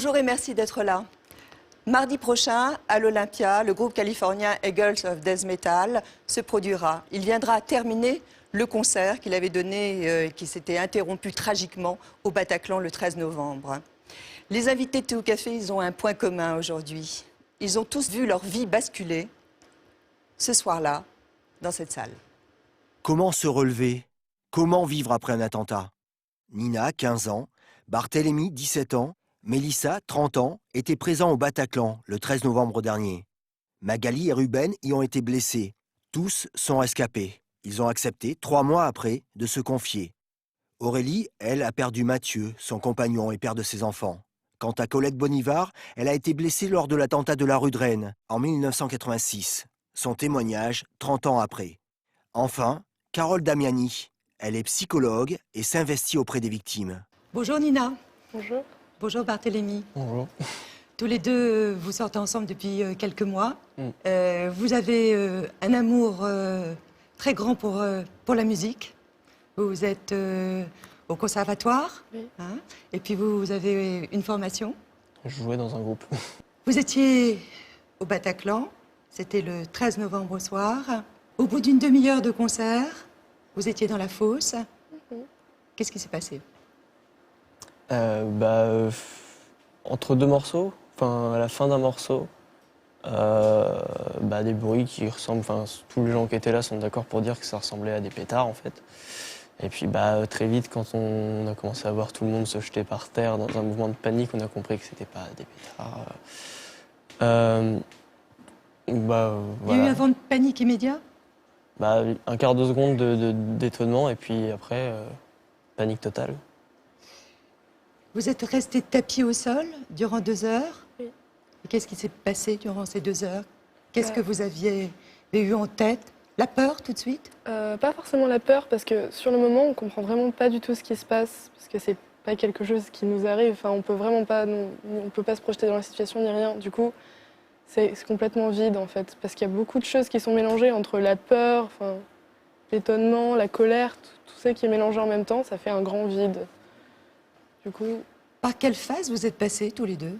Bonjour et merci d'être là. Mardi prochain, à l'Olympia, le groupe californien Eagles of Death Metal se produira. Il viendra terminer le concert qu'il avait donné et qui s'était interrompu tragiquement au Bataclan le 13 novembre. Les invités de Thé au Café, ils ont un point commun aujourd'hui. Ils ont tous vu leur vie basculer ce soir-là, dans cette salle. Comment se relever? Comment vivre après un attentat? Nina, 15 ans, Barthélemy, 17 ans, Mélissa, 30 ans, étaient présents au Bataclan le 13 novembre dernier. Magali et Ruben y ont été blessés. Tous sont rescapés. Ils ont accepté, 3 mois après, de se confier. Aurélie, elle, a perdu Mathieu, son compagnon et père de ses enfants. Quant à Colette Bonivard, elle a été blessée lors de l'attentat de la rue de Rennes, en 1986. Son témoignage, 30 ans après. Enfin, Carole Damiani. Elle est psychologue et s'investit auprès des victimes. Bonjour Nina. Bonjour. Bonjour Barthélemy. Bonjour. Tous les deux, vous sortez ensemble depuis quelques mois. Vous avez un amour très grand pour la musique. Vous êtes au conservatoire. Oui. Hein, et puis vous avez une formation. Je jouais dans un groupe. Vous étiez au Bataclan. C'était le 13 novembre au soir. Au bout d'une demi-heure de concert, vous étiez dans la fosse. Qu'est-ce qui s'est passé? Entre deux morceaux, enfin à la fin d'un morceau, des bruits qui ressemblent, enfin tous les gens qui étaient là sont d'accord pour dire que ça ressemblait à des pétards en fait. Et puis très vite quand on a commencé à voir tout le monde se jeter par terre dans un mouvement de panique, on a compris que c'était pas des pétards. Il y a eu un vent de panique immédiat? Un quart de seconde d'étonnement et puis après panique totale. Vous êtes resté tapis au sol durant 2 heures. Oui. Et qu'est-ce qui s'est passé durant ces 2 heures? Qu'est-ce que vous aviez eu en tête? La peur tout de suite? Pas forcément la peur, parce que sur le moment, on comprend vraiment pas du tout ce qui se passe, parce que c'est pas quelque chose qui nous arrive. Enfin, on peut vraiment pas, on peut pas se projeter dans la situation ni rien. Du coup, c'est complètement vide en fait, parce qu'il y a beaucoup de choses qui sont mélangées entre la peur, enfin, l'étonnement, la colère, tout ça qui est mélangé en même temps, ça fait un grand vide. Du coup. Par quelle phase vous êtes passés tous les deux?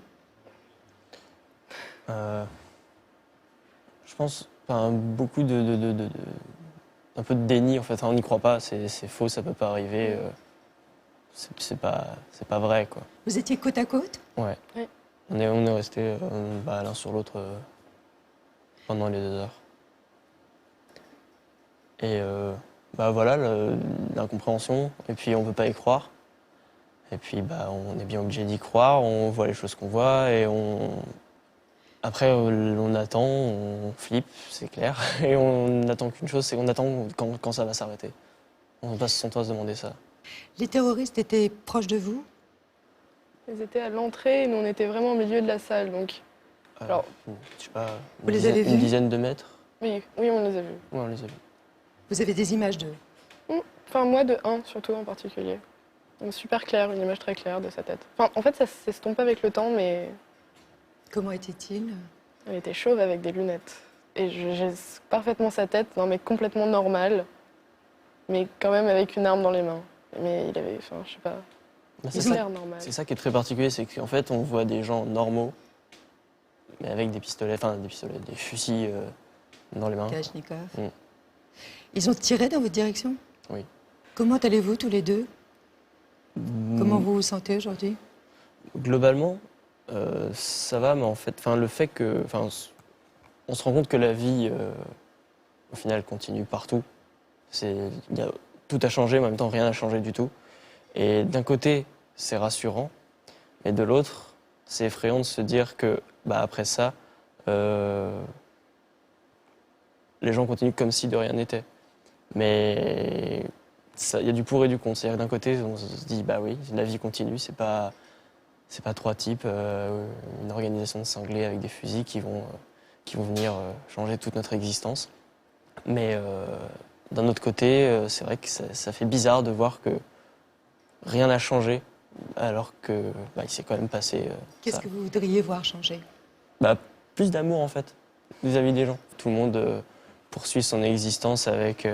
Je pense beaucoup un peu de déni en fait. On n'y croit pas, c'est faux, ça peut pas arriver. C'est pas vrai quoi. Vous étiez côte à côte? Ouais. Oui. On est restés l'un sur l'autre pendant les 2 heures. Et voilà l'incompréhension. Et puis on peut pas y croire. Et puis on est bien obligé d'y croire. On voit les choses qu'on voit et après, on attend, on flippe, c'est clair, et on n'attend qu'une chose, c'est qu'on attend quand ça va s'arrêter. On passe son temps à se demander ça. Les terroristes étaient proches de vous? Ils étaient à l'entrée et nous on était vraiment au milieu de la salle, donc. Alors, je sais pas, vous les avez vus? Une dizaine de mètres. Oui, on les a vus. Oui, on les a vus. Vous avez des images d'eux? Enfin, moi de un, surtout en particulier. Donc, super clair, une image très claire de sa tête. Enfin, en fait, ça s'estompe avec le temps, mais. Comment était-il? Il était chauve avec des lunettes. Et j'ai parfaitement sa tête, non mais complètement normale, mais quand même avec une arme dans les mains. Mais il avait, enfin, je sais pas, normal. C'est ça qui est très particulier, c'est qu'en fait, on voit des gens normaux, mais avec des pistolets, des fusils dans les mains. Kalachnikov. Ils ont tiré dans votre direction? Oui. Comment allez-vous tous les deux? Comment vous vous sentez aujourd'hui? Globalement, ça va, mais en fait, le fait que, on se rend compte que la vie, au final, continue partout. Tout a changé, mais en même temps, rien n'a changé du tout. Et d'un côté, c'est rassurant, mais de l'autre, c'est effrayant de se dire que, après ça, les gens continuent comme si de rien n'était. Mais il y a du pour et du contre. C'est-à-dire que d'un côté, on se dit, oui, la vie continue, c'est pas 3 types, une organisation de cinglés avec des fusils qui vont venir changer toute notre existence. Mais d'un autre côté, c'est vrai que ça fait bizarre de voir que rien n'a changé, alors que il s'est quand même passé. Qu'est-ce que vous voudriez voir changer? Plus d'amour en fait, vis-à-vis des gens. Tout le monde poursuit son existence avec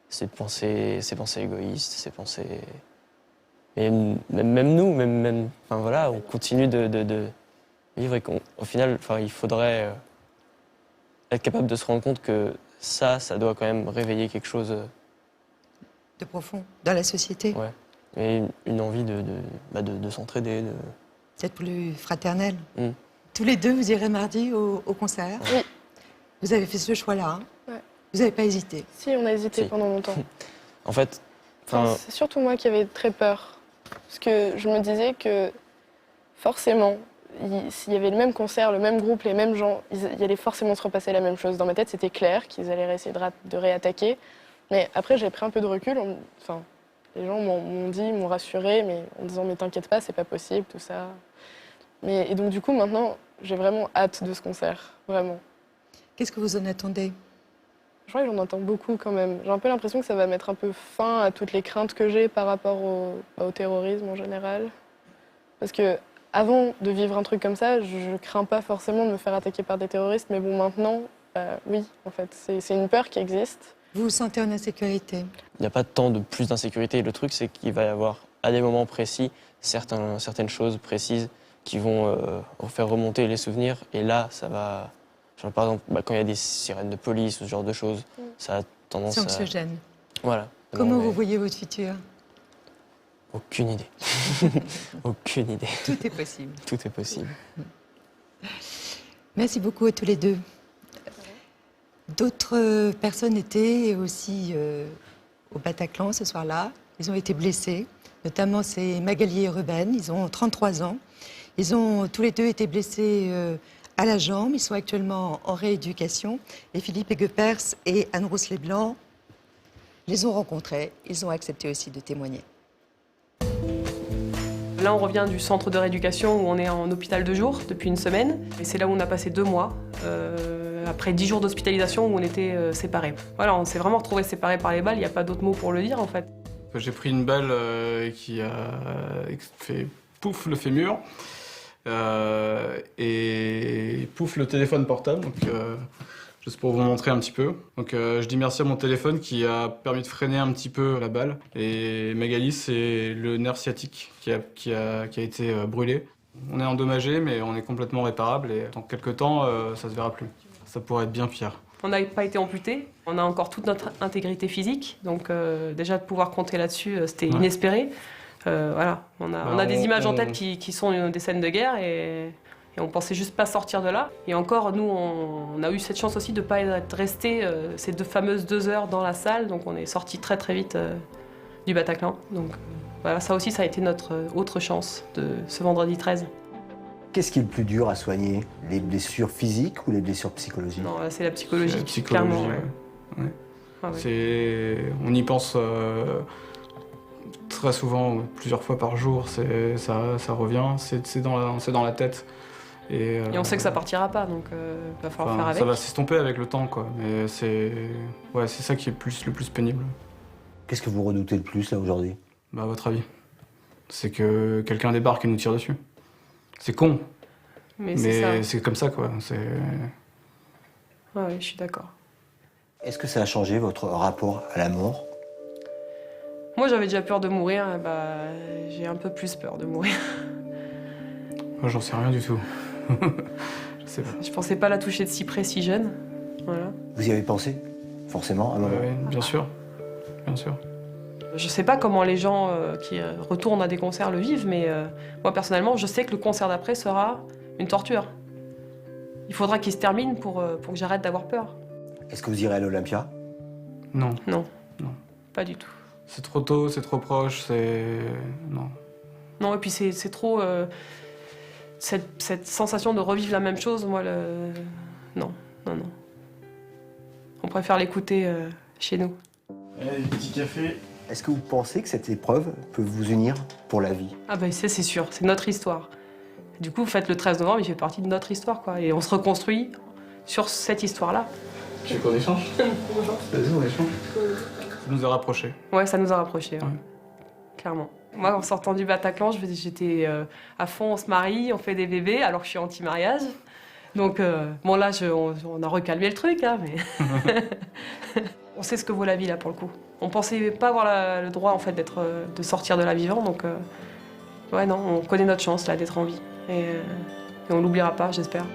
ses pensées égoïstes, ses pensées Mais même nous, enfin, voilà, on continue de vivre et qu'au final, enfin, il faudrait être capable de se rendre compte que ça doit quand même réveiller quelque chose. De profond, dans la société. Ouais. Et une envie de s'entraider. C'est plus fraternel. Mm. Tous les deux, vous irez mardi au concert. Oui. Vous avez fait ce choix-là. Hein. Ouais. Vous n'avez pas hésité. Si, on a hésité Si. pendant longtemps. En fait, Enfin, c'est surtout moi qui avais très peur. Parce que je me disais que forcément, s'il y avait le même concert, le même groupe, les mêmes gens, il allait forcément se repasser la même chose. Dans ma tête, c'était clair qu'ils allaient essayer de réattaquer. Mais après, j'ai pris un peu de recul. Enfin, les gens m'ont dit, m'ont rassuré, mais en disant mais t'inquiète pas, c'est pas possible, tout ça. Et donc du coup, maintenant, j'ai vraiment hâte de ce concert, vraiment. Qu'est-ce que vous en attendez? Je crois que j'en entends beaucoup quand même. J'ai un peu l'impression que ça va mettre un peu fin à toutes les craintes que j'ai par rapport au terrorisme en général. Parce que avant de vivre un truc comme ça, je crains pas forcément de me faire attaquer par des terroristes, mais bon, maintenant, oui, en fait, c'est une peur qui existe. Vous vous sentez en insécurité? il n'y a pas tant de plus d'insécurité. Le truc, c'est qu'il va y avoir, à des moments précis, certaines choses précises qui vont faire remonter les souvenirs. Et là, ça va... Genre, par exemple, quand il y a des sirènes de police ou ce genre de choses, ça a tendance C'est à... anxiogène. Voilà. Comment Non, mais vous voyez votre futur? Aucune idée. Aucune idée. Tout est possible. Tout est possible. Merci beaucoup à tous les deux. D'autres personnes étaient aussi au Bataclan ce soir-là. Ils ont été blessés. Notamment, c'est Magali et Ruben. Ils ont 33 ans. Ils ont tous les deux été blessés à la jambe. Ils sont actuellement en rééducation. Et Philippe Aiguepers et Anne-Rousse Leblanc les ont rencontrés. Ils ont accepté aussi de témoigner. Là, on revient du centre de rééducation où on est en hôpital de jour depuis une semaine. Et c'est là où on a passé 2 mois, après 10 jours d'hospitalisation où on était séparés. Voilà, on s'est vraiment retrouvés séparés par les balles, il n'y a pas d'autre mot pour le dire en fait. J'ai pris une balle qui a fait pouf le fémur et pouf le téléphone portable. Donc, juste pour vous montrer un petit peu. Donc je dis merci à mon téléphone qui a permis de freiner un petit peu la balle. Et Magali, c'est le nerf sciatique qui a été brûlé. On est endommagé, mais on est complètement réparable et dans quelques temps, ça se verra plus. Ça pourrait être bien pire. On n'a pas été amputés, on a encore toute notre intégrité physique, donc déjà de pouvoir compter là-dessus, c'était inespéré. Voilà, on a des images en tête qui sont des scènes de guerre et on pensait juste pas sortir de là. Et encore, nous, on a eu cette chance aussi de ne pas être restés ces fameuses 2 heures dans la salle, donc on est sortis très très vite du Bataclan. Donc voilà, ça aussi, ça a été notre autre chance de ce vendredi 13. Qu'est-ce qui est le plus dur à soigner? Les blessures physiques ou les blessures psychologiques? Non, là, c'est la psychologie, C'est la psychologie, clairement. ouais. Ah ouais. On y pense très souvent, plusieurs fois par jour. Ça revient, c'est dans la tête. Et on sait que ça partira pas, donc va falloir faire avec. Ça va s'estomper avec le temps, quoi. Mais c'est ça qui est le plus pénible. Qu'est-ce que vous redoutez le plus là aujourd'hui? Bah, à votre avis? C'est que quelqu'un débarque et nous tire dessus. C'est con, Mais c'est ça. c'est comme ça, quoi. Ouais, je suis d'accord. Est-ce que ça a changé votre rapport à la mort? Moi, j'avais déjà peur de mourir, et bah, j'ai un peu plus peur de mourir. Moi, j'en sais rien du tout. Je sais pas. Je pensais pas la toucher de si près, si jeune. Voilà. Vous y avez pensé? Forcément, à un moment. Oui, bien sûr. Bien sûr. Je sais pas comment les gens qui retournent à des concerts le vivent, mais moi, personnellement, je sais que le concert d'après sera une torture. Il faudra qu'il se termine pour que j'arrête d'avoir peur. Est-ce que vous irez à l'Olympia? Non. Non. Non. Pas du tout. C'est trop tôt, c'est trop proche, non. Non, et puis c'est trop... cette sensation de revivre la même chose, moi, non. On préfère l'écouter chez nous. Allez, petit café. Est-ce que vous pensez que cette épreuve peut vous unir pour la vie? Ah ben c'est sûr, c'est notre histoire. Du coup, faites le 13 novembre, il fait partie de notre histoire, quoi. Et on se reconstruit sur cette histoire-là. Tu veux qu'on échange? Vas-y, on échange. Ça nous a rapprochés. Ouais, ça nous a rapprochés, ouais. Ouais. Clairement. Moi, en sortant du Bataclan, j'étais à fond, on se marie, on fait des bébés, alors que je suis anti-mariage. Donc, bon là, on a recalmé le truc, hein, mais... On sait ce que vaut la vie là pour le coup. On pensait pas avoir le droit en fait de sortir de là vivant, donc ouais non, on connaît notre chance là d'être en vie et on l'oubliera pas, j'espère.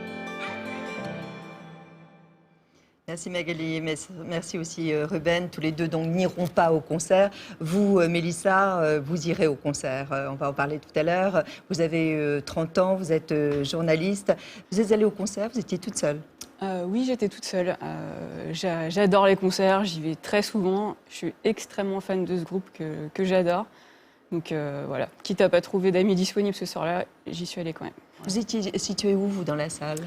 Merci Magali, merci aussi Ruben. Tous les deux donc n'iront pas au concert. Vous, Mélissa, vous irez au concert. On va en parler tout à l'heure. Vous avez 30 ans, vous êtes journaliste. Vous êtes allée au concert, vous étiez toute seule. Oui, j'étais toute seule. J'adore les concerts, j'y vais très souvent. Je suis extrêmement fan de ce groupe que j'adore. Donc voilà, quitte à pas trouver d'amis disponibles ce soir-là, j'y suis allée quand même. Vous étiez située où, vous, dans la salle?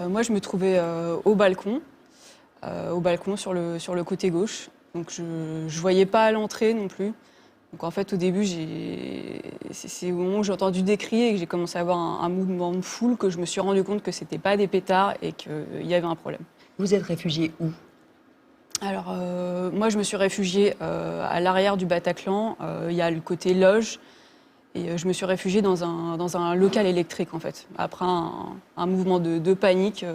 Moi, je me trouvais au balcon sur le côté gauche. Donc je ne voyais pas à l'entrée non plus. Donc en fait, au début, c'est au moment où j'ai entendu des cris et que j'ai commencé à avoir un mouvement de foule que je me suis rendu compte que ce n'était pas des pétards et qu'il y avait un problème. Vous êtes réfugiée où? Alors moi, je me suis réfugiée à l'arrière du Bataclan. Il y a le côté loge. Et je me suis réfugiée dans un local électrique, en fait. Après un mouvement de panique,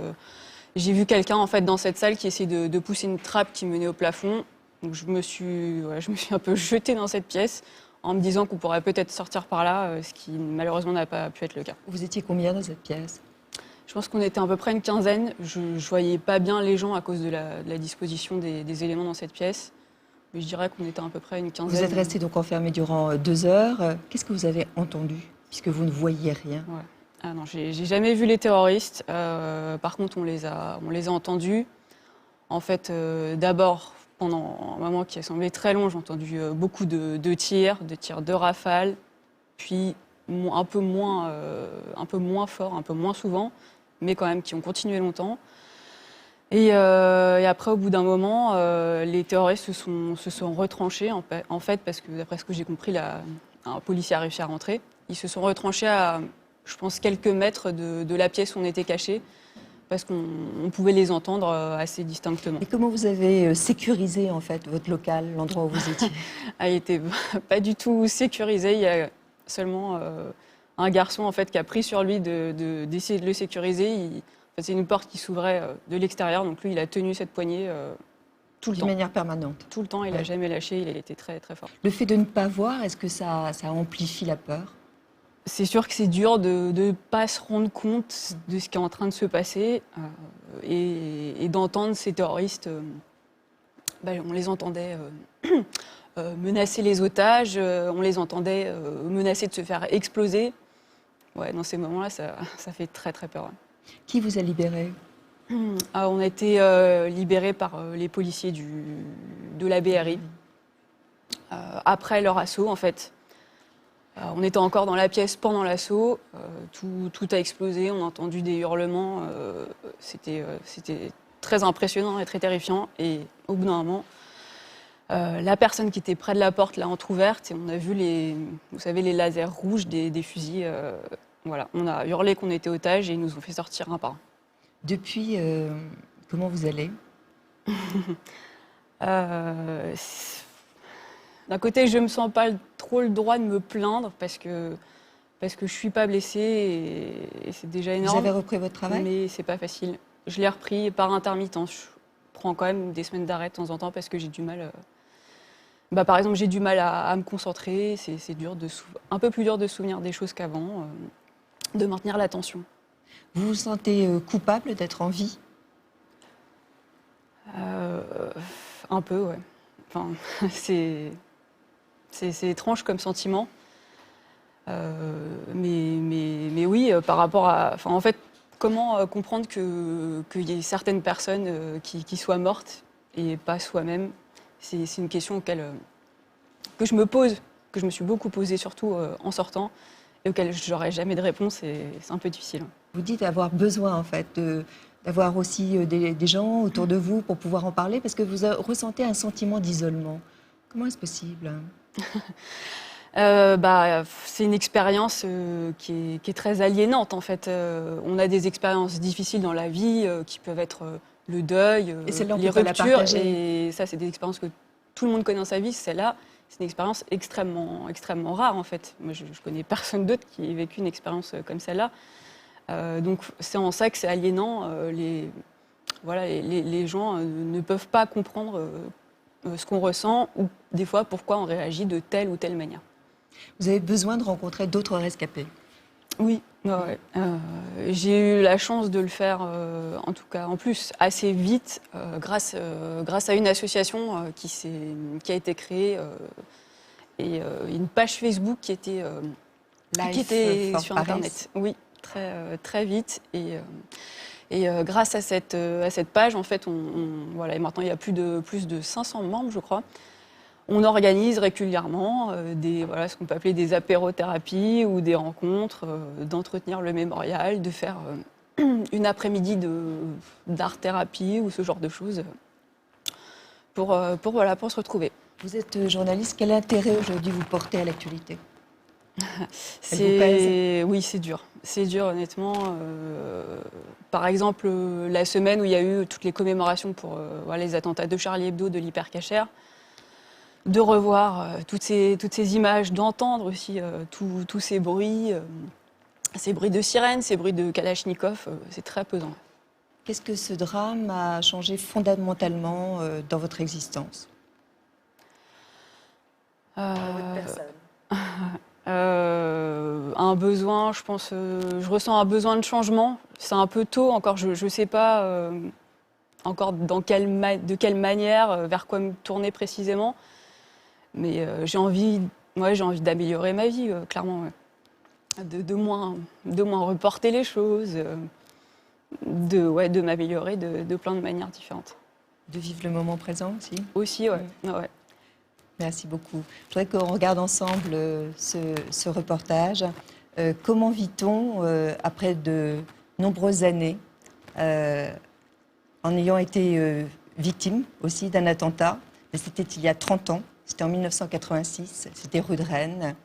j'ai vu quelqu'un, en fait, dans cette salle qui essayait de pousser une trappe qui menait au plafond. Donc je me suis un peu jetée dans cette pièce en me disant qu'on pourrait peut-être sortir par là, ce qui malheureusement n'a pas pu être le cas. Vous étiez combien dans cette pièce? Je pense qu'on était à peu près une quinzaine. Je ne voyais pas bien les gens à cause de la disposition des éléments dans cette pièce. Mais je dirais qu'on était à peu près une quinzaine. Vous êtes resté donc enfermé durant 2 heures. Qu'est-ce que vous avez entendu, puisque vous ne voyiez rien? Ouais. Ah non, j'ai jamais vu les terroristes. Par contre, on les a entendus. En fait, d'abord, pendant un moment qui a semblé très long, j'ai entendu beaucoup de tirs de rafales, puis un peu moins fort, un peu moins souvent, mais quand même qui ont continué longtemps. Et après, au bout d'un moment, les terroristes se sont retranchés, en fait, parce que d'après ce que j'ai compris, un policier a réussi à rentrer. Ils se sont retranchés à, je pense, quelques mètres de la pièce où on était cachés, parce qu'on pouvait les entendre assez distinctement. Et comment vous avez sécurisé, en fait, votre local, l'endroit où vous étiez? Il n'était pas du tout sécurisé. Il y a seulement un garçon, en fait, qui a pris sur lui d'essayer de le sécuriser. C'est une porte qui s'ouvrait de l'extérieur, donc lui, il a tenu cette poignée tout le temps. De manière permanente? Tout le temps, il n'a jamais lâché, il a été très, très fort. Le fait de ne pas voir, est-ce que ça amplifie la peur? C'est sûr que c'est dur de ne pas se rendre compte de ce qui est en train de se passer et d'entendre ces terroristes. On les entendait menacer les otages, on les entendait menacer de se faire exploser. Ouais, dans ces moments-là, ça fait très, très peur. Qui vous a libéré? On a été libérés par les policiers de la BRI après leur assaut, en fait. On était encore dans la pièce pendant l'assaut, tout a explosé, on a entendu des hurlements, c'était très impressionnant et très terrifiant. Et au bout d'un moment, la personne qui était près de la porte l'a entrouverte et on a vu les lasers rouges des fusils. Voilà, on a hurlé qu'on était otages et ils nous ont fait sortir un par un. Depuis, comment vous allez? D'un côté, je ne me sens pas trop le droit de me plaindre parce que je ne suis pas blessée et c'est déjà énorme. Vous avez repris votre travail? Mais ce n'est pas facile. Je l'ai repris par intermittence. Je prends quand même des semaines d'arrêt de temps en temps parce que j'ai du mal. Par exemple, j'ai du mal à me concentrer. C'est dur un peu plus dur de se souvenir des choses qu'avant, de maintenir l'attention. Vous vous sentez coupable d'être en vie? Un peu, ouais. Enfin, c'est étrange comme sentiment. Mais oui, par rapport à... Enfin, en fait, comment comprendre qu'il y ait certaines personnes qui soient mortes et pas soi-même? C'est une question que je me pose, que je me suis beaucoup posée, surtout en sortant, et auquel je n'aurai jamais de réponse, et c'est un peu difficile. Vous dites avoir besoin, en fait, d'avoir aussi des gens autour de vous pour pouvoir en parler, parce que vous ressentez un sentiment d'isolement. Comment est-ce possible? C'est une expérience qui est très aliénante, en fait. On a des expériences difficiles dans la vie qui peuvent être le deuil, les ruptures. Et ça, c'est des expériences que tout le monde connaît dans sa vie. Celle-là, c'est une expérience extrêmement, extrêmement rare, en fait. Moi, je connais personne d'autre qui ait vécu une expérience comme celle-là. Donc, c'est en ça que c'est aliénant. Les gens ne peuvent pas comprendre ce qu'on ressent ou des fois pourquoi on réagit de telle ou telle manière. Vous avez besoin de rencontrer d'autres rescapés. Oui, ouais. J'ai eu la chance de le faire, en tout cas en plus, assez vite, grâce à une association qui a été créée et une page Facebook qui était sur Internet. Oui, très vite. Et grâce à cette page, en fait, voilà, et maintenant il y a plus de 500 membres, je crois. On organise régulièrement ce qu'on peut appeler des apérothérapies ou des rencontres, d'entretenir le mémorial, de faire une après-midi d'art-thérapie ou ce genre de choses pour se retrouver. Vous êtes journaliste, quel intérêt aujourd'hui vous portez à l'actualité ? Oui, c'est dur. C'est dur, honnêtement. Par exemple, la semaine où il y a eu toutes les commémorations pour les attentats de Charlie Hebdo, de l'Hypercacher, de revoir toutes ces images, d'entendre aussi tous ces bruits de sirènes, ces bruits de Kalachnikov, c'est très pesant. Qu'est-ce que ce drame a changé fondamentalement dans votre existence ? Un besoin, je pense, je ressens un besoin de changement. C'est un peu tôt encore, je ne sais pas encore de quelle manière, vers quoi me tourner précisément. Mais j'ai envie d'améliorer ma vie, clairement. Ouais. De moins reporter les choses, de m'améliorer de plein de manières différentes. De vivre le moment présent aussi ? Aussi, ouais. Ouais. Merci beaucoup. Je voudrais qu'on regarde ensemble ce reportage. Comment vit-on, après de nombreuses années, en ayant été victime aussi d'un attentat ? Mais c'était il y a 30 ans, c'était en 1986, c'était rue de Rennes,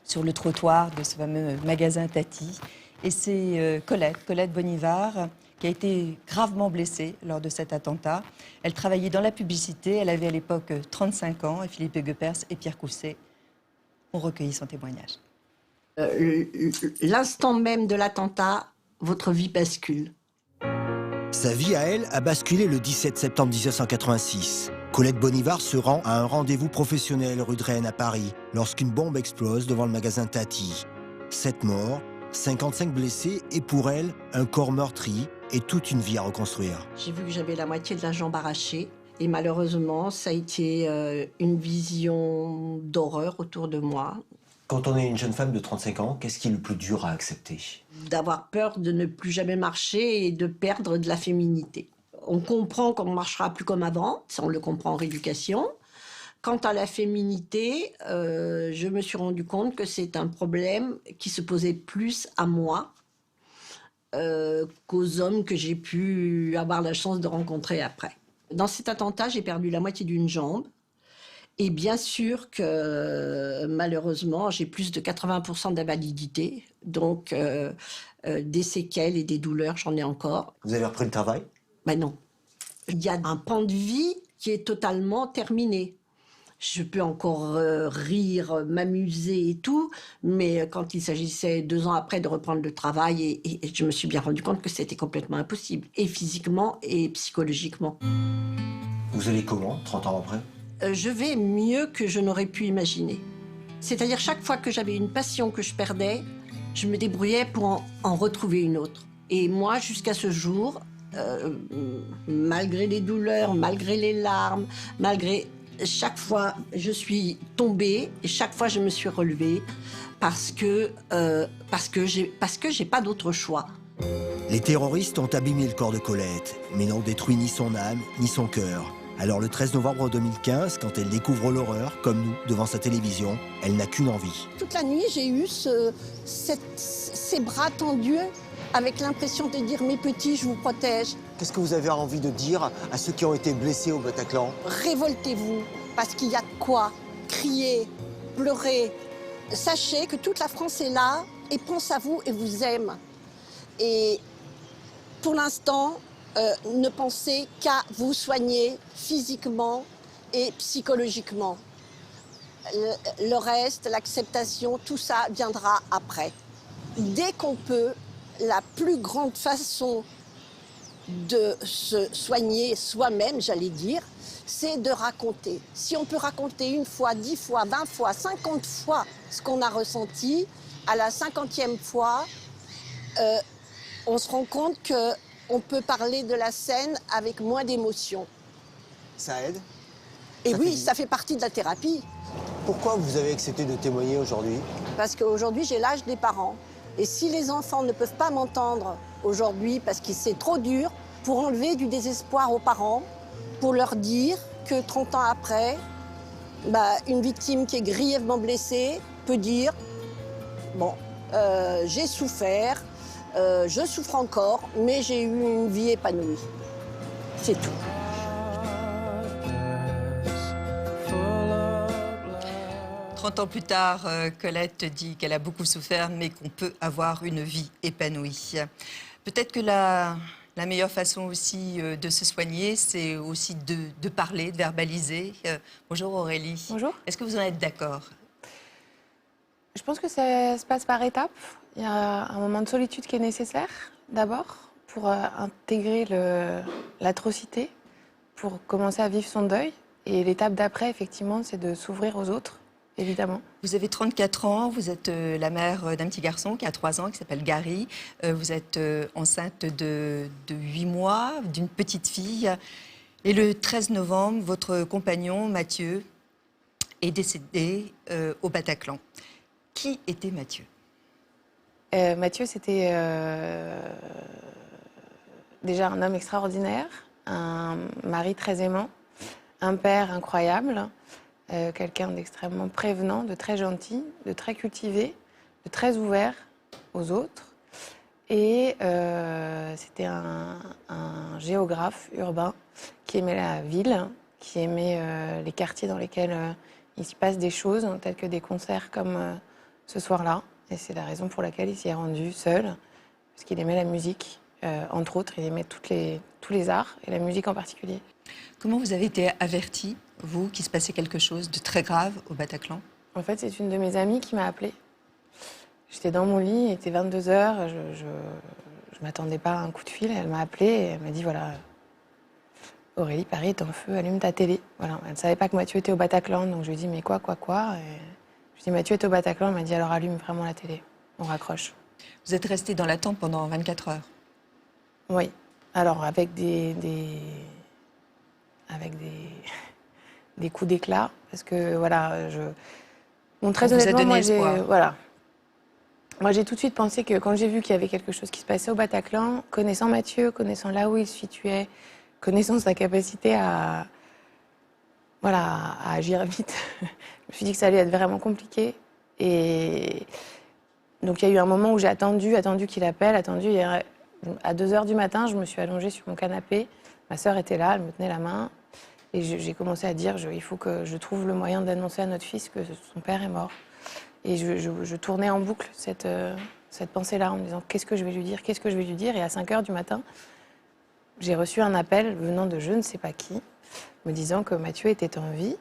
sur le trottoir de ce fameux magasin Tati. Et c'est Colette Bonivard, qui a été gravement blessée lors de cet attentat. Elle travaillait dans la publicité, elle avait à l'époque 35 ans, et Philippe Goeppers et Pierre Cousset ont recueilli son témoignage. L'instant même de l'attentat, votre vie bascule. Sa vie à elle a basculé le 17 septembre 1986. Colette Bonivard se rend à un rendez-vous professionnel rue de Rennes à Paris lorsqu'une bombe explose devant le magasin Tati. 7 morts, 55 blessés et pour elle, un corps meurtri et toute une vie à reconstruire. J'ai vu que j'avais la moitié de la jambe arrachée et malheureusement, ça a été une vision d'horreur autour de moi. Quand on est une jeune femme de 35 ans, qu'est-ce qui est le plus dur à accepter ? D'avoir peur de ne plus jamais marcher et de perdre de la féminité. On comprend qu'on ne marchera plus comme avant, ça on le comprend en rééducation. Quant à la féminité, je me suis rendu compte que c'est un problème qui se posait plus à moi qu'aux hommes que j'ai pu avoir la chance de rencontrer après. Dans cet attentat, j'ai perdu la moitié d'une jambe. Et bien sûr que malheureusement, j'ai plus de 80% d'invalidité. Donc, des séquelles et des douleurs, j'en ai encore. Vous avez repris le travail ? Ben non. Il y a un pan de vie qui est totalement terminé. Je peux encore rire, m'amuser et tout, mais quand il s'agissait 2 ans après de reprendre le travail, et je me suis bien rendu compte que c'était complètement impossible, et physiquement et psychologiquement. Vous allez comment, 30 ans après ? Je vais mieux que je n'aurais pu imaginer. C'est-à-dire chaque fois que j'avais une passion que je perdais, je me débrouillais pour en retrouver une autre. Et moi, jusqu'à ce jour, malgré les douleurs, malgré les larmes, malgré... Chaque fois, je suis tombée et chaque fois, je me suis relevée parce que j'ai pas d'autre choix. Les terroristes ont abîmé le corps de Colette, mais n'ont détruit ni son âme, ni son cœur. Alors le 13 novembre 2015, quand elle découvre l'horreur, comme nous, devant sa télévision, elle n'a qu'une envie. Toute la nuit, j'ai eu ces bras tendus avec l'impression de dire « Mes petits, je vous protège ». Qu'est-ce que vous avez envie de dire à ceux qui ont été blessés au Bataclan ? Révoltez-vous, parce qu'il y a de quoi crier, pleurer. Sachez que toute la France est là et pense à vous et vous aime. Et pour l'instant, ne pensez qu'à vous soigner physiquement et psychologiquement. Le reste, l'acceptation, tout ça viendra après. Dès qu'on peut, la plus grande façon de se soigner soi-même, j'allais dire, c'est de raconter. Si on peut raconter 1 fois, 10 fois, 20 fois, 50 fois ce qu'on a ressenti, à la 50e fois, on se rend compte qu'on peut parler de la scène avec moins d'émotion. Ça aide? Et oui, ça fait partie de la thérapie. Pourquoi vous avez accepté de témoigner aujourd'hui? Parce qu'aujourd'hui, j'ai l'âge des parents. Et si les enfants ne peuvent pas m'entendre aujourd'hui parce que c'est trop dur, pour enlever du désespoir aux parents, pour leur dire que 30 ans après, une victime qui est grièvement blessée peut dire « Bon, j'ai souffert, je souffre encore, mais j'ai eu une vie épanouie. » C'est tout. « 30 ans plus tard, Colette dit qu'elle a beaucoup souffert, mais qu'on peut avoir une vie épanouie. Peut-être que la meilleure façon aussi de se soigner, c'est aussi de parler, de verbaliser. Bonjour Aurélie. Bonjour. Est-ce que vous en êtes d'accord? Je pense que ça se passe par étapes. Il y a un moment de solitude qui est nécessaire, d'abord, pour intégrer l'atrocité, pour commencer à vivre son deuil. Et l'étape d'après, effectivement, c'est de s'ouvrir aux autres, évidemment. Vous avez 34 ans, vous êtes la mère d'un petit garçon qui a 3 ans, qui s'appelle Gary. Vous êtes enceinte de 8 mois, d'une petite fille. Et le 13 novembre, votre compagnon, Mathieu, est décédé au Bataclan. Qui était Mathieu? Mathieu, c'était déjà un homme extraordinaire, un mari très aimant, un père incroyable, quelqu'un d'extrêmement prévenant, de très gentil, de très cultivé, de très ouvert aux autres. Et c'était un géographe urbain qui aimait la ville, qui aimait les quartiers dans lesquels il s'y passe des choses, telles que des concerts comme ce soir-là. Et c'est la raison pour laquelle il s'y est rendu seul, parce qu'il aimait la musique, entre autres. Il aimait tous les arts, et la musique en particulier. Comment vous avez été avertie, vous, qu'il se passait quelque chose de très grave au Bataclan? En fait, c'est une de mes amies qui m'a appelée. J'étais dans mon lit, il était 22h, je m'attendais pas à un coup de fil. Elle m'a appelée et elle m'a dit, voilà, Aurélie, Paris est en feu, allume ta télé. Voilà. Elle ne savait pas que Mathieu était au Bataclan, donc je lui ai dit, mais quoi? Et je lui ai dit, Mathieu est au Bataclan, elle m'a dit, alors allume vraiment la télé, on raccroche. Vous êtes restée dans l'attente pendant 24 heures? Oui, alors avec des coups d'éclat, parce que voilà, très vous a honnêtement, donné espoir. Moi j'ai tout de suite pensé que quand j'ai vu qu'il y avait quelque chose qui se passait au Bataclan, connaissant Mathieu, connaissant là où il se situait, connaissant sa capacité à agir vite, je me suis dit que ça allait être vraiment compliqué. Et donc il y a eu un moment où j'ai attendu qu'il appelle, à 2h du matin, je me suis allongée sur mon canapé. Ma sœur était là, elle me tenait la main. Et j'ai commencé à dire, il faut que je trouve le moyen d'annoncer à notre fils que son père est mort. Et je tournais en boucle cette pensée-là en me disant, qu'est-ce que je vais lui dire? Et à 5h du matin, j'ai reçu un appel venant de je ne sais pas qui, me disant que Mathieu était en vie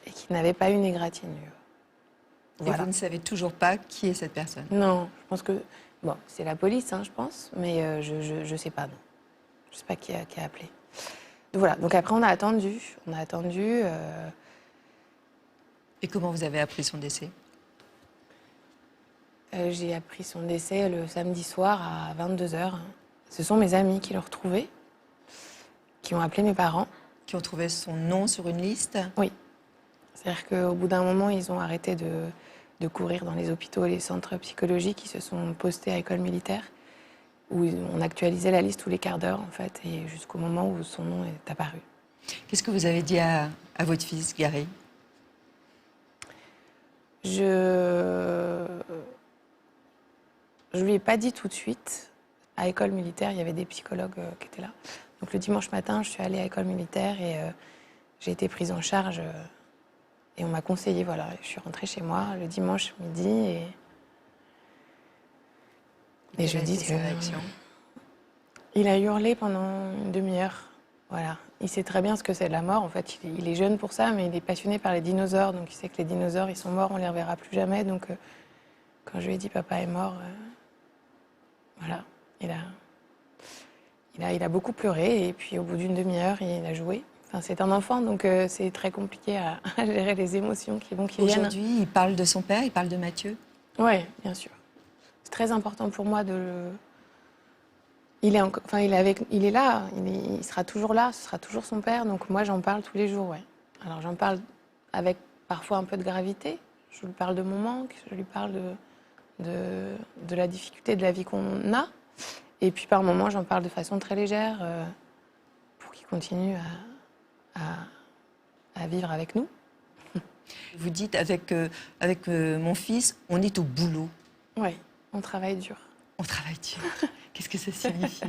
et qu'il n'avait pas une égratignure. Voilà. Et vous ne savez toujours pas qui est cette personne? Non, je pense que... Bon, c'est la police, je pense, mais je sais pas, non. Je sais pas qui a appelé. Donc voilà, donc après on a attendu. Et comment vous avez appris son décès? J'ai appris son décès le samedi soir à 22h. Ce sont mes amis qui l'ont retrouvé, qui ont appelé mes parents. Qui ont trouvé son nom sur une liste? Oui. C'est-à-dire qu'au bout d'un moment, ils ont arrêté de courir dans les hôpitaux et les centres psychologiques. Ils se sont postés à l'école militaire, où on actualisait la liste tous les quarts d'heure, en fait, et jusqu'au moment où son nom est apparu. Qu'est-ce que vous avez dit à votre fils, Gary? Je lui ai pas dit tout de suite. À l'école militaire, il y avait des psychologues qui étaient là. Donc le dimanche matin, je suis allée à l'école militaire et j'ai été prise en charge. Et on m'a conseillé, voilà. Je suis rentrée chez moi le dimanche midi et je dis que... Il a hurlé pendant une demi-heure. Voilà. Il sait très bien ce que c'est de la mort. En fait, il est jeune pour ça, mais il est passionné par les dinosaures. Donc il sait que les dinosaures, ils sont morts, on les reverra plus jamais. Donc quand je lui ai dit papa est mort, voilà, il a beaucoup pleuré. Et puis au bout d'une demi-heure, il a joué. Enfin, c'est un enfant, donc c'est très compliqué à gérer les émotions qui vont, qui viennent. Aujourd'hui, il parle de son père, il parle de Mathieu. Oui, bien sûr. C'est très important pour moi de le... Il est là, il sera toujours là, ce sera toujours son père, donc moi j'en parle tous les jours, ouais. Alors j'en parle avec parfois un peu de gravité, je lui parle de mon manque, je lui parle de la difficulté de la vie qu'on a, et puis par moments j'en parle de façon très légère pour qu'il continue à vivre avec nous. Vous dites, avec mon fils, on est au boulot. Oui, on travaille dur. On travaille dur. Qu'est-ce que ça signifie?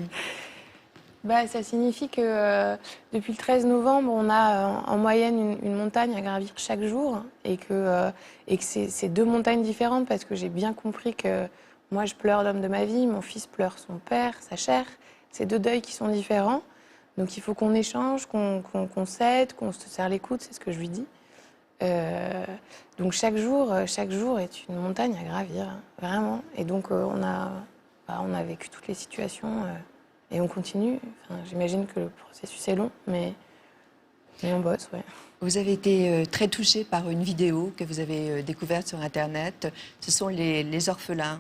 Ça signifie que depuis le 13 novembre, on a en moyenne une montagne à gravir chaque jour et que c'est 2 montagnes différentes parce que j'ai bien compris que moi, je pleure l'homme de ma vie, mon fils pleure son père, sa chair. C'est 2 deuils qui sont différents. Donc il faut qu'on échange, qu'on s'aide, qu'on se serre les coudes, c'est ce que je lui dis. Donc chaque jour est une montagne à gravir, vraiment. Et donc on a vécu toutes les situations et on continue. Enfin, j'imagine que le processus est long, mais on bosse, ouais. Vous avez été très touchée par une vidéo que vous avez découverte sur Internet. Ce sont les orphelins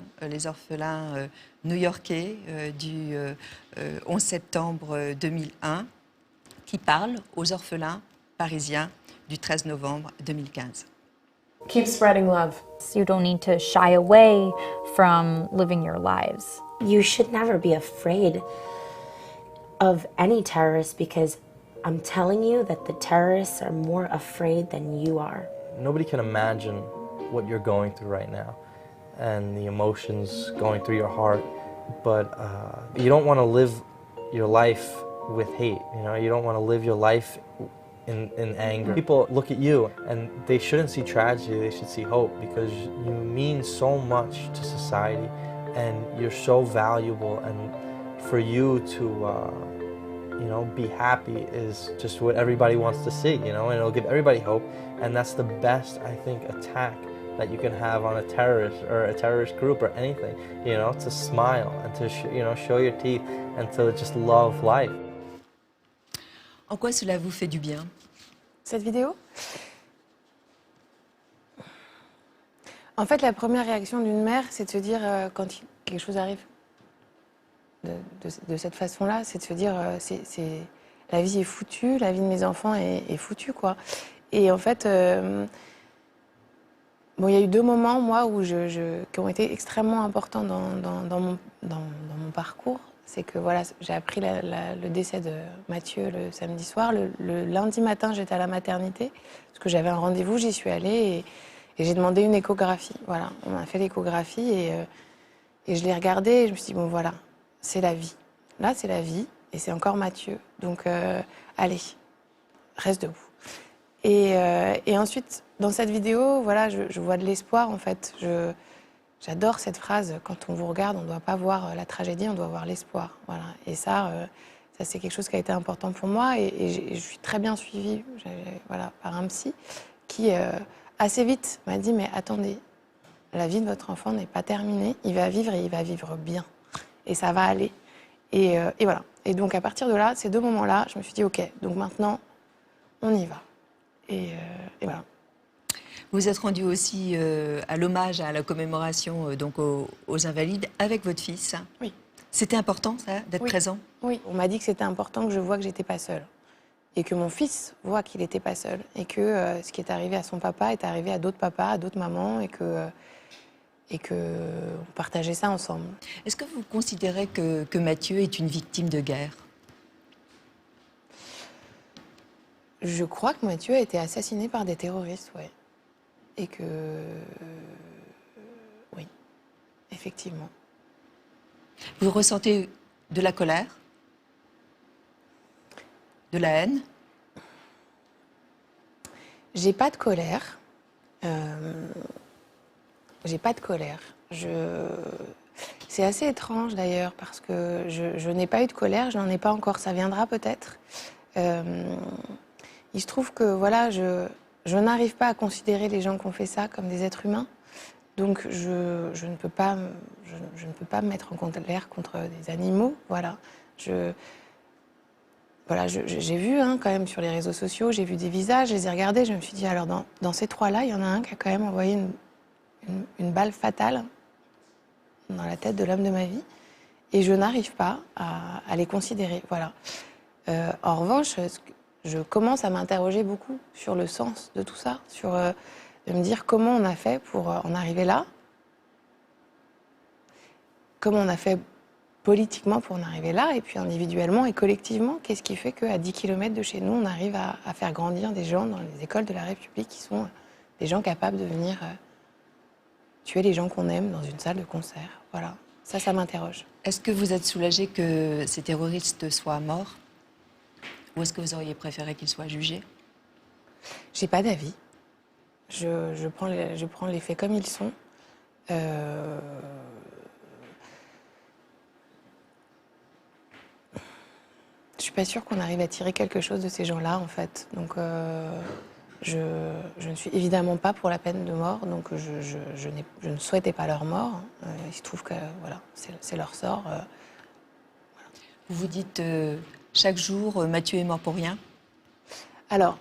new-yorkais du 11 septembre 2001 qui parlent aux orphelins parisiens du 13 novembre 2015. Keep spreading love. You don't need to shy away from living your lives. You should never be afraid of any terrorist because I'm telling you that the terrorists are more afraid than you are. Nobody can imagine what you're going through right now and the emotions going through your heart, but you don't want to live your life with hate, you know? You don't want to live your life in anger. People look at you and they shouldn't see tragedy, they should see hope because you mean so much to society and you're so valuable, and for you to be happy is just what everybody wants to see, and it'll give everybody hope, and that's the best, I think, attack that you can have on a terrorist or a terrorist group or anything, to smile and to show your teeth and to just love life. En quoi cela vous fait du bien? Cette vidéo? En fait, la première réaction d'une mère, c'est de se dire, quand quelque chose arrive de cette façon-là, c'est de se dire, la vie est foutue, la vie de mes enfants est foutue, quoi. Et en fait, il y a eu 2 moments, moi, qui ont été extrêmement importants dans mon parcours. C'est que voilà, j'ai appris le décès de Mathieu le samedi soir. Le lundi matin, j'étais à la maternité, parce que j'avais un rendez-vous, j'y suis allée et j'ai demandé une échographie. Voilà, on m'a fait l'échographie et je l'ai regardée et je me suis dit, bon voilà, c'est la vie. Là, c'est la vie et c'est encore Mathieu. Donc, allez, reste debout. Et ensuite, dans cette vidéo, voilà, je vois de l'espoir, en fait. J'adore cette phrase, quand on vous regarde, on ne doit pas voir la tragédie, on doit voir l'espoir. Voilà. Et ça c'est quelque chose qui a été important pour moi et je suis très bien suivie par un psy qui, assez vite, m'a dit, mais attendez, la vie de votre enfant n'est pas terminée, il va vivre et il va vivre bien. Et ça va aller. Et voilà. Et donc, à partir de là, ces 2 moments-là, je me suis dit, OK, donc maintenant, on y va. Et voilà. Vous êtes rendu aussi à l'hommage, à la commémoration donc aux Invalides avec votre fils. Oui. C'était important, ça, d'être présent? Oui, on m'a dit que c'était important que je voie que j'étais pas seule. Et que mon fils voit qu'il n'était pas seul. Et que ce qui est arrivé à son papa est arrivé à d'autres papas, à d'autres mamans, et que on partageait ça ensemble. Est-ce que vous considérez que Mathieu est une victime de guerre? Je crois que Mathieu a été assassiné par des terroristes, oui. Et que... oui, effectivement. Vous ressentez de la colère? De la haine? J'ai pas de colère. J'ai pas de colère. C'est assez étrange d'ailleurs parce que je n'ai pas eu de colère, je n'en ai pas encore, ça viendra peut-être. Il se trouve que voilà, je n'arrive pas à considérer les gens qui ont fait ça comme des êtres humains. Donc je ne peux pas me mettre en colère contre des animaux. Voilà. voilà, j'ai vu quand même sur les réseaux sociaux, j'ai vu des visages, je les ai regardés, je me suis dit, alors dans ces trois-là, il y en a un qui a quand même envoyé une balle fatale dans la tête de l'homme de ma vie, et je n'arrive pas à les considérer. Voilà. En revanche, je commence à m'interroger beaucoup sur le sens de tout ça, de me dire comment on a fait pour en arriver là, comment on a fait politiquement pour en arriver là, et puis individuellement et collectivement, qu'est-ce qui fait qu'à 10 km de chez nous, on arrive à faire grandir des gens dans les écoles de la République qui sont des gens capables de venir tuer les gens qu'on aime dans une salle de concert. Voilà, ça m'interroge. Est-ce que vous êtes soulagé que ces terroristes soient morts? Ou est-ce que vous auriez préféré qu'ils soient jugés? J'ai pas d'avis. Je prends les faits comme ils sont. Je suis pas sûre qu'on arrive à tirer quelque chose de ces gens-là, en fait. Donc, je ne suis évidemment pas pour la peine de mort, donc je ne souhaitais pas leur mort. Il se trouve que, voilà, c'est leur sort. Voilà. Vous vous dites chaque jour, Mathieu est mort pour rien? Alors,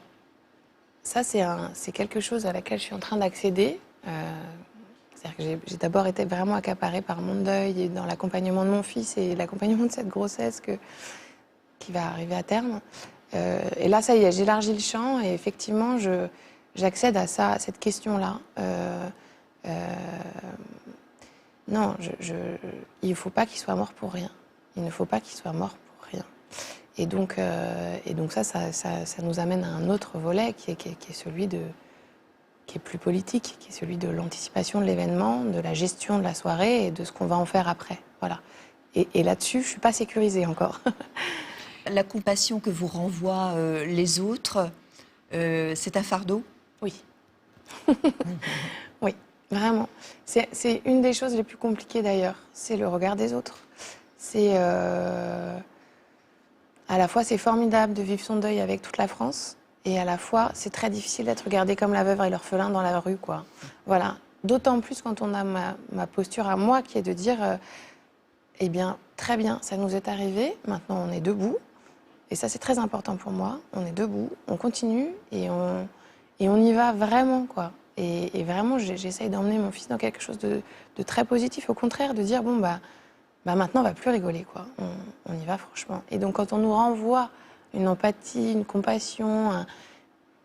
ça, c'est quelque chose à laquelle je suis en train d'accéder. C'est-à-dire que j'ai d'abord été vraiment accaparée par mon deuil et dans l'accompagnement de mon fils et l'accompagnement de cette grossesse qui va arriver à terme. Et là, ça y est, j'élargis le champ et effectivement, j'accède à ça, à cette question-là. Non, il ne faut pas qu'il soit mort pour rien. Il ne faut pas qu'il soit mort pour rien. Et donc ça nous amène à un autre volet qui est celui qui est plus politique, qui est celui de l'anticipation de l'événement, de la gestion de la soirée et de ce qu'on va en faire après. Voilà. Et là-dessus, je ne suis pas sécurisée encore. La compassion que vous renvoient les autres, c'est un fardeau? Oui. Oui, vraiment. C'est une des choses les plus compliquées d'ailleurs. C'est le regard des autres. C'est à la fois c'est formidable de vivre son deuil avec toute la France, et à la fois c'est très difficile d'être regardé comme la veuve et l'orphelin dans la rue, quoi. Voilà. D'autant plus quand on a ma posture à moi qui est de dire, eh bien, très bien, ça nous est arrivé. Maintenant, on est debout. Et ça, c'est très important pour moi. On est debout, on continue et on y va vraiment, quoi. Et vraiment, j'essaye d'emmener mon fils dans quelque chose de très positif. Au contraire, de dire, bon, bah maintenant, on va plus rigoler, quoi. On y va, franchement. Et donc, quand on nous renvoie une empathie, une compassion,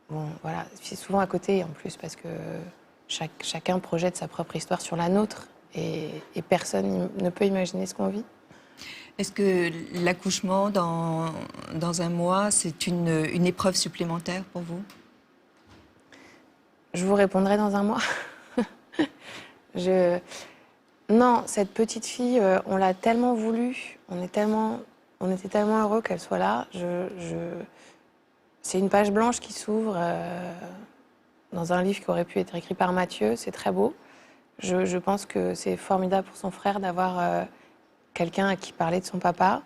bon, voilà, c'est souvent à côté, en plus, parce que chacun projette sa propre histoire sur la nôtre et personne ne peut imaginer ce qu'on vit. Est-ce que l'accouchement dans un mois, c'est une épreuve supplémentaire pour vous? Je vous répondrai dans un mois. Non, cette petite fille, on l'a tellement voulu, on était tellement heureux qu'elle soit là. C'est une page blanche qui s'ouvre dans un livre qui aurait pu être écrit par Mathieu, c'est très beau. Je pense que c'est formidable pour son frère d'avoir quelqu'un à qui parler de son papa,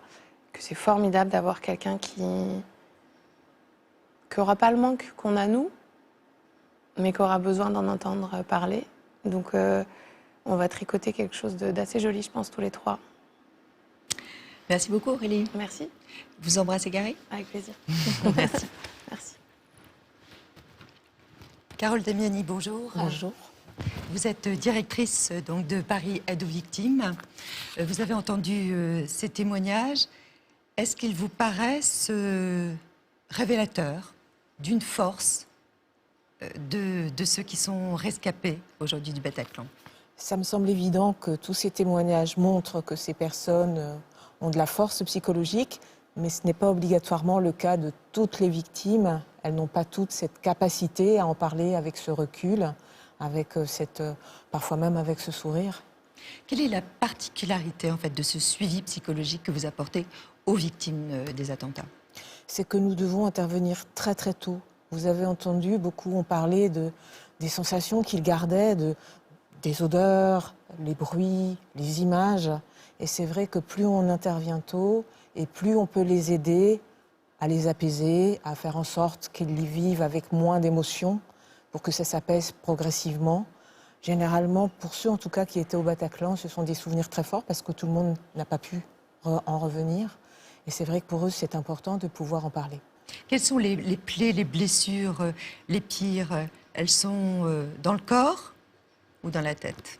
que c'est formidable d'avoir quelqu'un qui n'aura pas le manque qu'on a nous, mais qui aura besoin d'en entendre parler. Donc on va tricoter quelque chose d'assez joli, je pense, tous les trois. Merci beaucoup, Aurélie. Merci. Vous embrassez Gary? Avec plaisir. Merci. Merci. Carole Damiani, bonjour. Bonjour. Vous êtes directrice donc, de Paris Aide aux victimes. Vous avez entendu ces témoignages. Est-ce qu'ils vous paraissent révélateurs d'une force de ceux qui sont rescapés aujourd'hui du Bataclan? Ça me semble évident que tous ces témoignages montrent que ces personnes ont de la force psychologique, mais ce n'est pas obligatoirement le cas de toutes les victimes. Elles n'ont pas toutes cette capacité à en parler avec ce recul, avec parfois même avec ce sourire. Quelle est la particularité en fait de ce suivi psychologique que vous apportez aux victimes des attentats? C'est que nous devons intervenir très très tôt. Vous avez entendu, beaucoup ont parlé des sensations qu'ils gardaient, des odeurs, les bruits, les images. Et c'est vrai que plus on intervient tôt et plus on peut les aider à les apaiser, à faire en sorte qu'ils les vivent avec moins d'émotions pour que ça s'apaise progressivement. Généralement, pour ceux en tout cas qui étaient au Bataclan, ce sont des souvenirs très forts parce que tout le monde n'a pas pu en revenir. Et c'est vrai que pour eux, c'est important de pouvoir en parler. Quelles sont les plaies, les blessures les pires? Elles sont dans le corps ou dans la tête?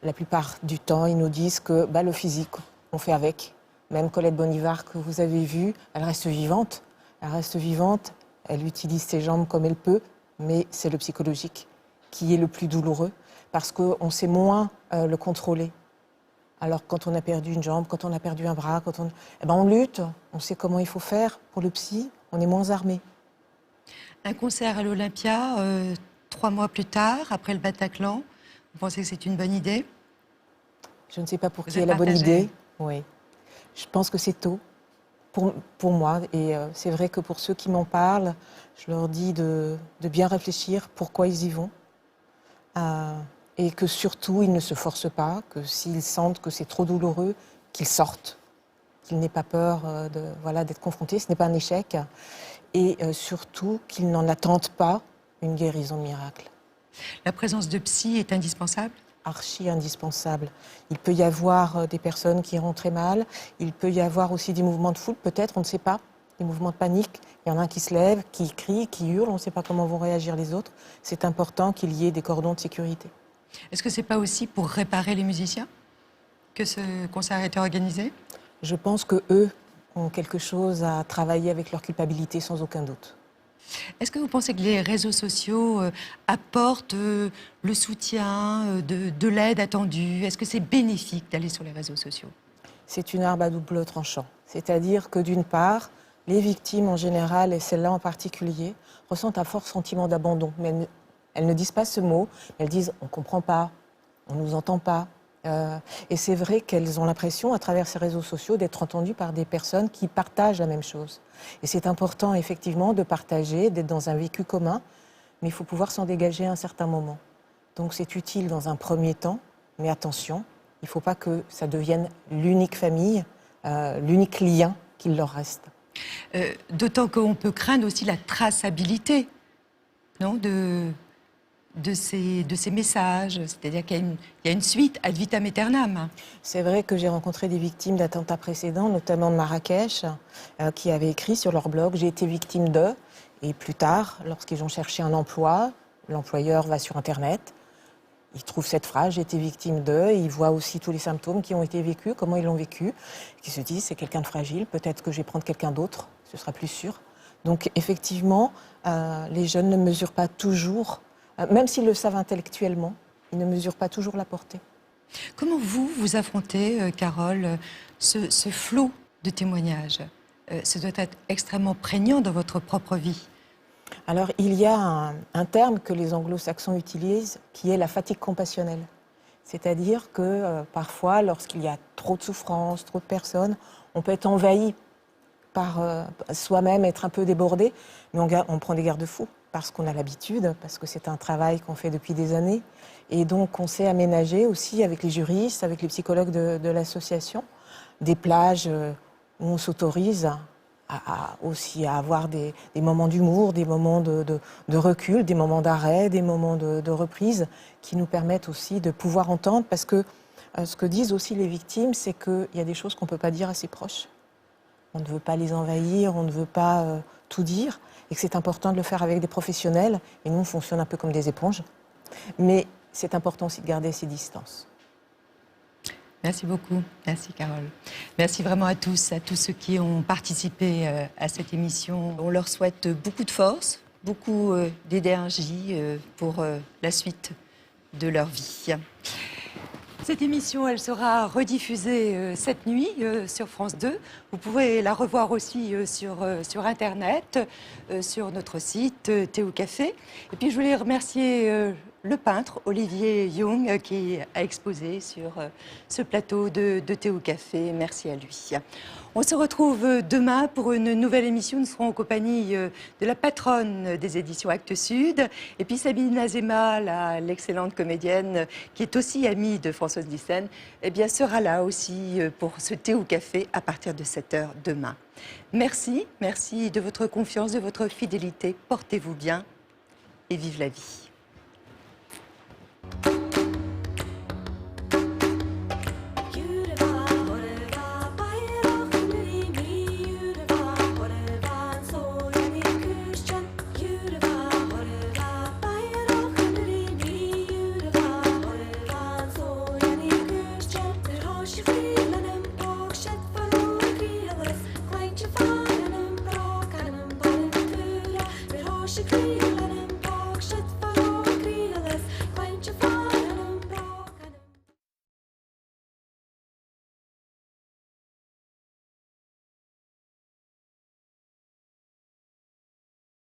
La plupart du temps, ils nous disent que le physique, on fait avec. Même Colette Bonivard, que vous avez vue, elle reste vivante. Elle reste vivante, elle utilise ses jambes comme elle peut, mais c'est le psychologique qui est le plus douloureux, parce qu'on sait moins le contrôler. Alors quand on a perdu une jambe, quand on a perdu un bras, on lutte, on sait comment il faut faire. Pour le psy, on est moins armé. Un concert à l'Olympia, 3 mois plus tard, après le Bataclan, vous pensez que c'est une bonne idée? Je ne sais pas pour Vous qui êtes est la bonne partagé. idée. Oui. Je pense que c'est tôt pour moi. Et c'est vrai que pour ceux qui m'en parlent, je leur dis de bien réfléchir pourquoi ils y vont. Et que surtout, ils ne se forcent pas, que s'ils sentent que c'est trop douloureux, qu'ils sortent. Qu'ils n'aient pas peur d'être confrontés. Ce n'est pas un échec. Et surtout, qu'ils n'en attendent pas une guérison miracle. La présence de psy est indispensable? Archi indispensable. Il peut y avoir des personnes qui iront très mal. Il peut y avoir aussi des mouvements de foule, peut-être, on ne sait pas. Des mouvements de panique. Il y en a un qui se lève, qui crie, qui hurle. On ne sait pas comment vont réagir les autres. C'est important qu'il y ait des cordons de sécurité. Est-ce que ce n'est pas aussi pour réparer les musiciens que ce concert a été organisé? Je pense qu'eux ont quelque chose à travailler avec leur culpabilité, sans aucun doute. Est-ce que vous pensez que les réseaux sociaux apportent le soutien, de l'aide attendue? Est-ce que c'est bénéfique d'aller sur les réseaux sociaux? C'est une arme à double tranchant. C'est-à-dire que d'une part, les victimes en général, et celles-là en particulier, ressentent un fort sentiment d'abandon. Mais elles ne disent pas ce mot, elles disent « on ne comprend pas, on ne nous entend pas ». Et c'est vrai qu'elles ont l'impression, à travers ces réseaux sociaux, d'être entendues par des personnes qui partagent la même chose. Et c'est important, effectivement, de partager, d'être dans un vécu commun, mais il faut pouvoir s'en dégager à un certain moment. Donc c'est utile dans un premier temps, mais attention, il ne faut pas que ça devienne l'unique famille, l'unique lien qu'il leur reste. D'autant qu'on peut craindre aussi la traçabilité, non, de ces messages, c'est-à-dire qu'il y a une suite ad vitam aeternam. C'est vrai que j'ai rencontré des victimes d'attentats précédents, notamment de Marrakech, qui avaient écrit sur leur blog « J'ai été victime de ». Et plus tard, lorsqu'ils ont cherché un emploi, l'employeur va sur Internet, il trouve cette phrase « J'ai été victime de », et il voit aussi tous les symptômes qui ont été vécus, comment ils l'ont vécu, qui se disent « C'est quelqu'un de fragile, peut-être que je vais prendre quelqu'un d'autre, ce sera plus sûr ». Donc effectivement, les jeunes ne mesurent pas toujours, même s'ils le savent intellectuellement, ils ne mesurent pas toujours la portée. Comment vous affrontez, Carole, ce flot de témoignages? Ça doit être extrêmement prégnant dans votre propre vie. Alors, il y a un terme que les anglo-saxons utilisent, qui est la fatigue compassionnelle. C'est-à-dire que parfois, lorsqu'il y a trop de souffrance, trop de personnes, on peut être envahi par soi-même, être un peu débordé, mais on prend des garde-fous parce qu'on a l'habitude, parce que c'est un travail qu'on fait depuis des années. Et donc, on s'est aménagé aussi avec les juristes, avec les psychologues de l'association, des plages où on s'autorise aussi à avoir des moments d'humour, des moments de recul, des moments d'arrêt, des moments de reprise, qui nous permettent aussi de pouvoir entendre, parce que ce que disent aussi les victimes, c'est qu'il y a des choses qu'on ne peut pas dire à ses proches. On ne veut pas les envahir, on ne veut pas tout dire, et que c'est important de le faire avec des professionnels, et nous on fonctionne un peu comme des éponges. Mais c'est important aussi de garder ces distances. Merci beaucoup. Merci Carole. Merci vraiment à tous ceux qui ont participé à cette émission. On leur souhaite beaucoup de force, beaucoup d'énergie pour la suite de leur vie. Cette émission, elle sera rediffusée cette nuit sur France 2. Vous pouvez la revoir aussi sur Internet, sur notre site Théo Café. Et puis je voulais remercier le peintre Olivier Young qui a exposé sur ce plateau de Théo Café. Merci à lui. On se retrouve demain pour une nouvelle émission. Nous serons en compagnie de la patronne des éditions Actes Sud et puis Sabine Azema, l'excellente comédienne qui est aussi amie de Françoise Lyssen, eh bien, sera là aussi pour ce thé au café à partir de 7h demain. Merci de votre confiance, de votre fidélité. Portez-vous bien et vive la vie.